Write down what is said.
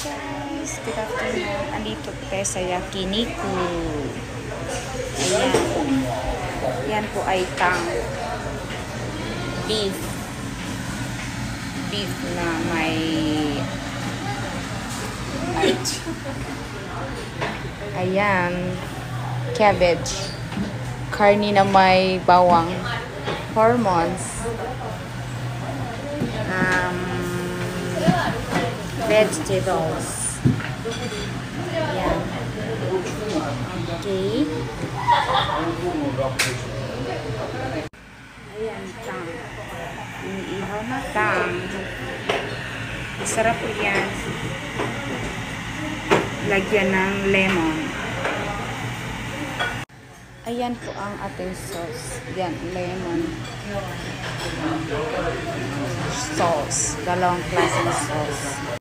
guys, good afternoon. Andito tayo sa Yakiniku. Ayan. Yan po ay beef. Beef na may ayan, cabbage. Karni na may bawang. Hormones. Vegetables. Ayan. Okay. Ayan, tang. Iniihaw na tang. Masarap po yan. Lagyan ng lemon. Ayan po ang ating sauce. Yan, lemon. Sauce. Dalawang klaseng sauce.